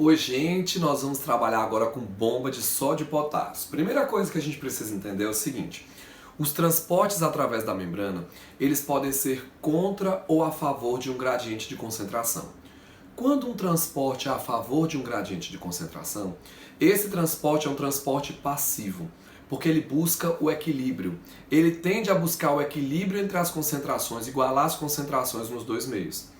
Oi, gente, nós vamos trabalhar agora com bomba de sódio e potássio. Primeira coisa que a gente precisa entender é o seguinte: os transportes através da membrana, eles podem ser contra ou a favor de um gradiente de concentração. Quando um transporte é a favor de um gradiente de concentração, esse transporte é um transporte passivo, porque ele busca o equilíbrio. Ele tende a buscar o equilíbrio entre as concentrações, igualar as concentrações nos dois meios.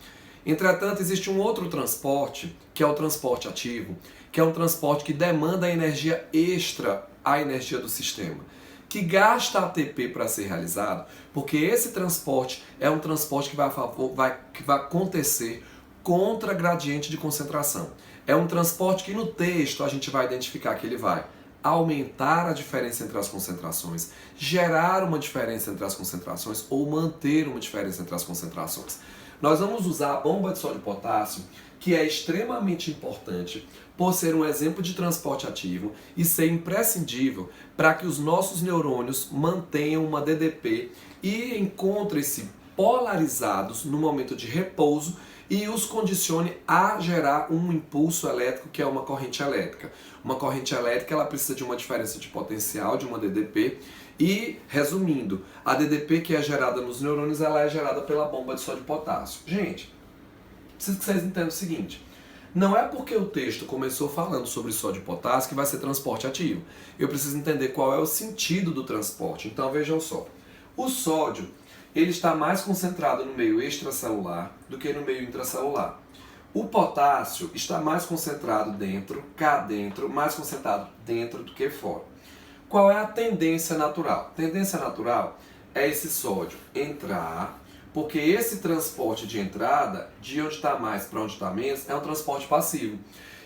Entretanto, existe um outro transporte, que é o transporte ativo, que é um transporte que demanda energia extra à energia do sistema, que gasta ATP para ser realizado, porque esse transporte é um transporte que vai acontecer contra gradiente de concentração. É um transporte que no texto a gente vai identificar que ele vai aumentar a diferença entre as concentrações, gerar uma diferença entre as concentrações ou manter uma diferença entre as concentrações. Nós vamos usar a bomba de sódio e potássio, que é extremamente importante por ser um exemplo de transporte ativo e ser imprescindível para que os nossos neurônios mantenham uma DDP e encontrem-se polarizados no momento de repouso e os condicione a gerar um impulso elétrico, que é uma corrente elétrica. Uma corrente elétrica ela precisa de uma diferença de potencial, de uma DDP, e, resumindo, a DDP que é gerada nos neurônios, ela é gerada pela bomba de sódio e potássio. Gente, preciso que vocês entendam o seguinte: não é porque o texto começou falando sobre sódio e potássio que vai ser transporte ativo. Eu preciso entender qual é o sentido do transporte. Então vejam só, o sódio ele está mais concentrado no meio extracelular do que no meio intracelular. O potássio está mais concentrado dentro, cá dentro, mais concentrado dentro do que fora. Qual é a tendência natural? A tendência natural é esse sódio entrar, porque esse transporte de entrada, de onde está mais para onde está menos, é um transporte passivo.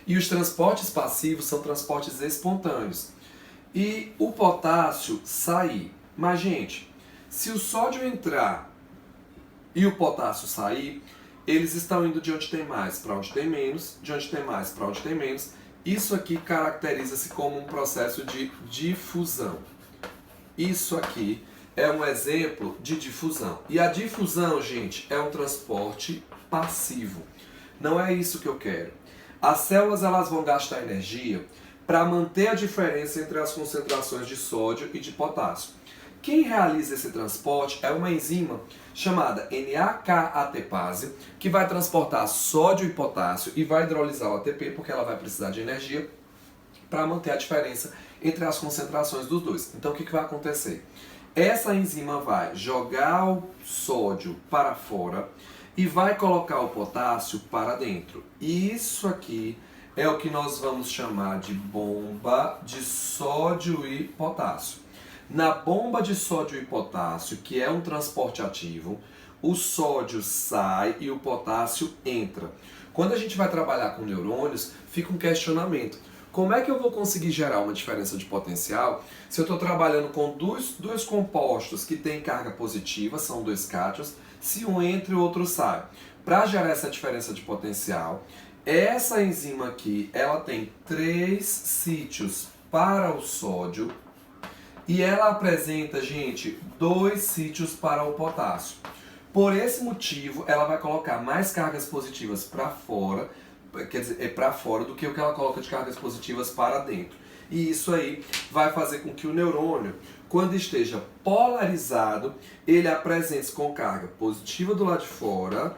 E os transportes passivos são transportes espontâneos. E o potássio sair. Mas, gente, se o sódio entrar e o potássio sair, eles estão indo de onde tem mais para onde tem menos, de onde tem mais para onde tem menos. Isso aqui caracteriza-se como um processo de difusão. Isso aqui é um exemplo de difusão. E a difusão, gente, é um transporte passivo. Não é isso que eu quero. As células elas vão gastar energia para manter a diferença entre as concentrações de sódio e de potássio. Quem realiza esse transporte é uma enzima chamada NAK-ATPase, que vai transportar sódio e potássio e vai hidrolisar o ATP, porque ela vai precisar de energia para manter a diferença entre as concentrações dos dois. Então o que vai acontecer? Essa enzima vai jogar o sódio para fora e vai colocar o potássio para dentro. Isso aqui é o que nós vamos chamar de bomba de sódio e potássio. Na bomba de sódio e potássio, que é um transporte ativo, o sódio sai e o potássio entra. Quando a gente vai trabalhar com neurônios, fica um questionamento. Como é que eu vou conseguir gerar uma diferença de potencial se eu estou trabalhando com dois compostos que têm carga positiva, são dois cátions, se um entra e o outro sai? Para gerar essa diferença de potencial, essa enzima aqui, ela tem 3 sítios para o sódio, e ela apresenta, gente, 2 sítios para o potássio. Por esse motivo, ela vai colocar mais cargas positivas para fora, quer dizer, é para fora do que o que ela coloca de cargas positivas para dentro. E isso aí vai fazer com que o neurônio, quando esteja polarizado, ele apresente com carga positiva do lado de fora,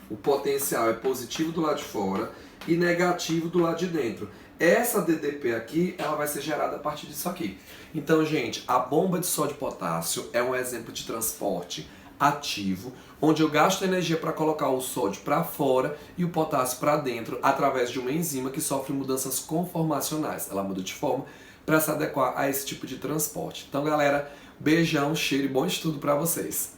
o potencial é positivo do lado de fora e negativo do lado de dentro. Essa DDP aqui, ela vai ser gerada a partir disso aqui. Então, gente, a bomba de sódio e potássio é um exemplo de transporte ativo, onde eu gasto energia para colocar o sódio para fora e o potássio para dentro, através de uma enzima que sofre mudanças conformacionais. Ela muda de forma para se adequar a esse tipo de transporte. Então, galera, beijão, cheiro e bom estudo para vocês.